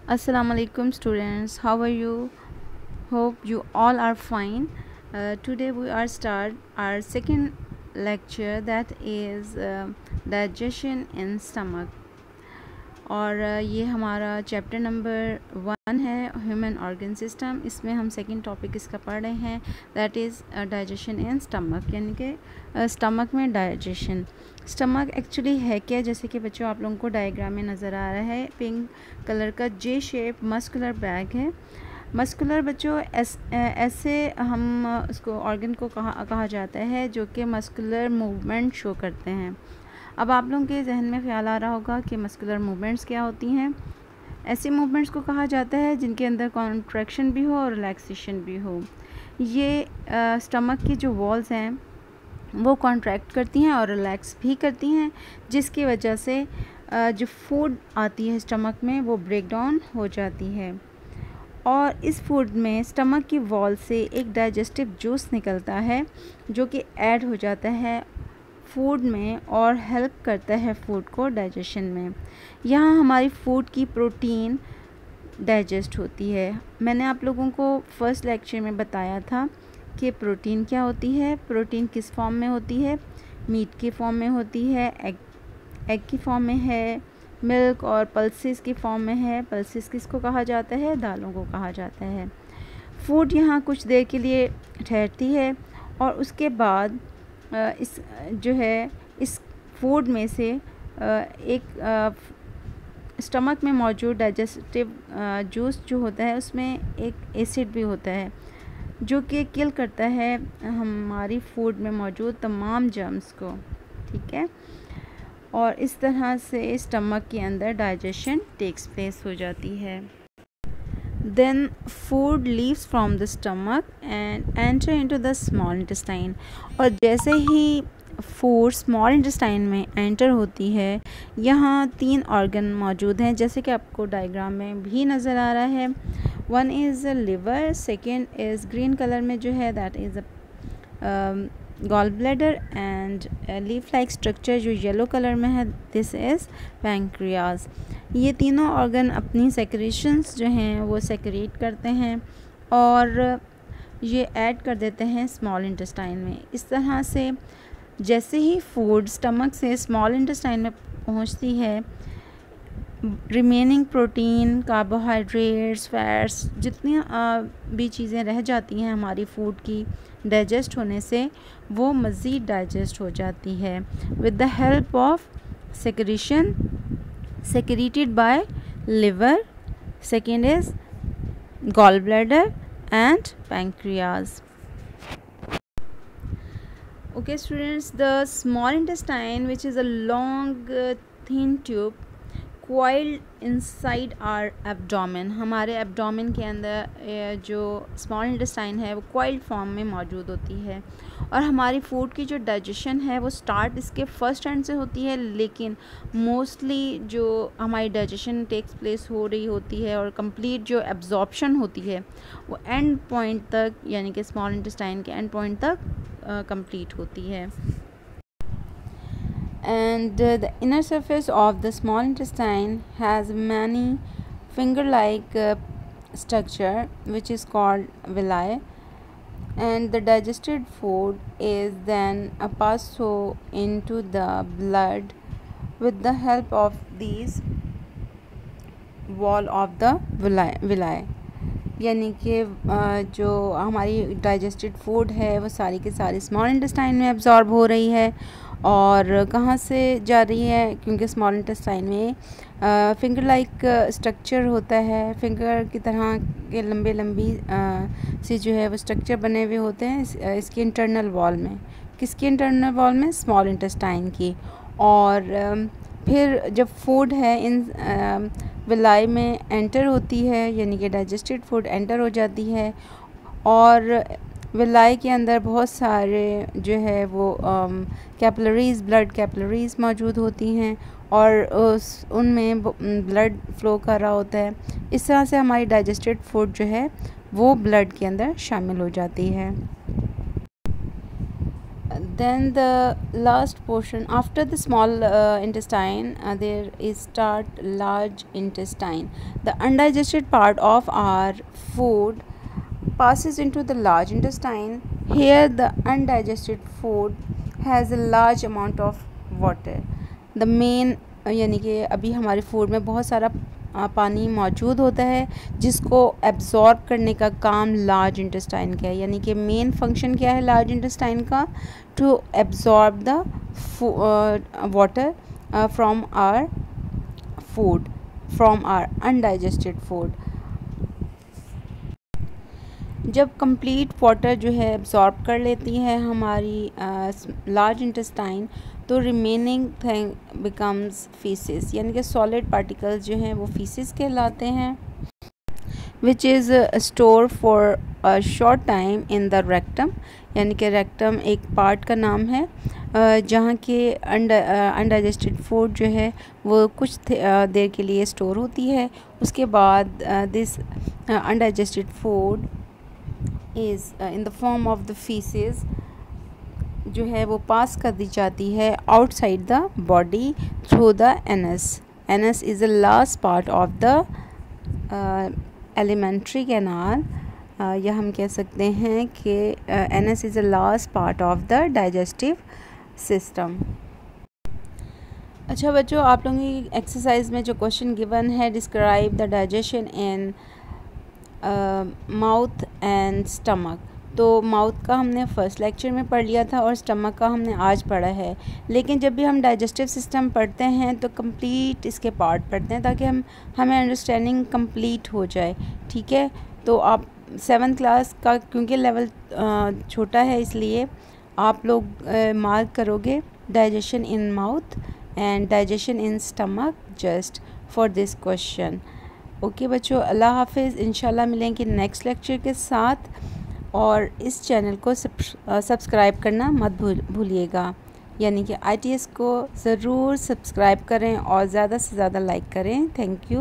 Assalamu alaikum students, how are you? Hope you all are fine. Today we are start our second lecture, that is digestion in stomach. और ये हमारा chapter number 1 है, human organ system. इसमें हम second topic इसका पढ़ रहे हैं, that is digestion in stomach, यानी कि स्टमक में डाइजेशन। स्टमक एक्चुअली है क्या, जैसे कि बच्चों आप लोगों को डायग्राम में नज़र आ रहा है, पिंक कलर का जे शेप मस्कुलर बैग है। मस्कुलर बच्चों ऐसे हम उसको ऑर्गन को कहा जाता है जो कि मस्कुलर मूवमेंट शो करते हैं। अब आप लोगों के जहन में ख्याल आ रहा होगा कि मस्कुलर मूवमेंट्स क्या होती हैं। ऐसी मूवमेंट्स को कहा जाता है जिनके अंदर कॉन्ट्रैक्शन भी हो और रिलैक्सेशन भी हो। ये स्टमक की जो वॉल्स हैं वो कॉन्ट्रैक्ट करती हैं और रिलैक्स भी करती हैं, जिसकी वजह से जो फूड आती है स्टमक में वो ब्रेक डाउन हो जाती है। और इस फूड में स्टमक की वॉल से एक डाइजेस्टिव जूस निकलता है जो कि ऐड हो जाता है फूड में और हेल्प करता है फूड को डाइजेशन में। यहाँ हमारी फूड की प्रोटीन डाइजेस्ट होती है। मैंने आप लोगों को फर्स्ट लेक्चर में बताया था कि प्रोटीन क्या होती है। प्रोटीन किस फॉर्म में होती है? मीट की फॉर्म में होती है, एग की फॉर्म में है, मिल्क और पल्सेस की फॉर्म में है। पल्सेस किसको कहा जाता है? दालों को कहा जाता है। फूड यहाँ कुछ देर के लिए ठहरती है और उसके बाद इस जो है इस फूड में से एक स्टमक में मौजूद डाइजेस्टिव जूस जो होता है उसमें एक एसिड भी होता है जो कि किल करता है हमारी फूड में मौजूद तमाम जर्म्स को, ठीक है। और इस तरह से स्टमक के अंदर डाइजेशन टेक्स प्लेस हो जाती है। Then food leaves from the stomach and enter into the small intestine। और जैसे ही फूड स्मॉल इंटेस्टाइन में एंटर होती है, यहाँ 3 ऑर्गन मौजूद हैं जैसे कि आपको डायग्राम में भी नज़र आ रहा है। One is liver, second is green colour में जो है that is gall bladder, and leaf like structure जो येलो कलर में है दिस इज़ पैंक्रियाज। ये तीनों ऑर्गन अपनी सेक्रेशंस जो हैं वो सेक्रेट करते हैं और ये ऐड कर देते हैं स्मॉल इंटेस्टाइन में। इस तरह से जैसे ही फूड स्टमक से स्मॉल इंटेस्टाइन में पहुंचती है, रिमेनिंग प्रोटीन, कार्बोहाइड्रेट्स, फैट्स, जितनी भी चीज़ें रह जाती हैं हमारी फूड की डाइजेस्ट होने से, वो मज़ीद डाइजेस्ट हो जाती है with the help of secretion secreted by liver, second is gallbladder and pancreas. Okay students, the small intestine, which is a long thin tube coiled inside our abdomen, हमारे abdomen के अंदर जो स्मॉल इंटेस्टाइन है वो coiled form में मौजूद होती है। और हमारी फूड की जो डाइजेशन है वो स्टार्ट इसके फर्स्ट एंड से होती है, लेकिन मोस्टली जो हमारी डाइजेशन टेक्स प्लेस हो रही होती है और कंप्लीट जो एब्जॉर्प्शन होती है वो एंड पॉइंट तक, यानी कि स्मॉल इंटेस्टाइन के एंड पॉइंट तक कंप्लीट होती है। And the inner surface of the small intestine has many finger-like structure which is called villi, and the digested food is then passed into the blood with the help of these wall of the villi। यानी कि जो हमारी digested food है वो सारी की सारी small intestine में एब्जॉर्ब हो रही है। और कहाँ से जा रही है? क्योंकि स्मॉल इंटेस्टाइन में फिंगर लाइक स्ट्रक्चर होता है, फिंगर की तरह के लंबी सी जो है वो स्ट्रक्चर बने हुए होते हैं इसकी इंटरनल वॉल में। किसकी इंटरनल वॉल में? स्मॉल इंटेस्टाइन की। और फिर जब फूड है इन विलाई में एंटर होती है, यानी कि डाइजेस्टेड फूड एंटर हो जाती है, और विलाई के अंदर बहुत सारे जो है वो कैपिलरीज़, ब्लड कैपिलरीज़ मौजूद होती हैं और उनमें ब्लड फ्लो कर रहा होता है। इस तरह से हमारी डाइजेस्टेड फूड जो है वो ब्लड के अंदर शामिल हो जाती है। Then the last portion after the small intestine, there is start large intestine. The undigested part of our food passes into the large intestine. Here the undigested food has a large amount of water. The main यानी कि अभी हमारे food में बहुत सारा पानी मौजूद होता है जिसको एब्ज़ॉर्ब करने का काम लार्ज इंटेस्टाइन का है. यानी कि मेन फंक्शन क्या है लार्ज इंटेस्टाइन का? To absorb the water from our food, from our undigested food. जब कंप्लीट वाटर जो है एब्ज़ॉर्ब कर लेती है हमारी लार्ज इंटेस्टाइन, तो रिमेनिंग थिंग बिकम्स फीसिस. यानी कि सॉलिड पार्टिकल्स जो हैं वो फीसिस कहलाते हैं, which is store for a short time in the rectum. यानी कि रेक्टम एक पार्ट का नाम है जहाँ के अनडाइजेस्टेड फूड जो है वो कुछ देर के लिए स्टोर होती है. उसके बाद this undigested food is in the form of the faeces जो है वो पास कर दी जाती है outside the body through the anus. Anus is the last part of the alimentary canal, या हम कह सकते हैं कि anus is the last part of the digestive system. अच्छा बच्चों, आप लोगों की एक्सरसाइज में जो क्वेश्चन गिवन है, describe the digestion in mouth and stomach. तो माउथ का हमने फर्स्ट लेक्चर में पढ़ लिया था और स्टमक का हमने आज पढ़ा है. लेकिन जब भी हम डाइजेस्टिव सिस्टम पढ़ते हैं तो कंप्लीट इसके पार्ट पढ़ते हैं ताकि हमें अंडरस्टैंडिंग कंप्लीट हो जाए. ठीक है, तो आप 7th क्लास का क्योंकि लेवल छोटा है इसलिए आप लोग मार्क करोगे digestion in mouth and digestion in stomach just for this question. Okay बच्चों, अल्लाह हाफिज़. इंशाल्लाह मिलेंगे नेक्स्ट लेक्चर के साथ. और इस चैनल को सब्सक्राइब करना मत भूलिएगा. यानी कि ITS को ज़रूर सब्सक्राइब करें और ज़्यादा से ज़्यादा लाइक करें. Thank you.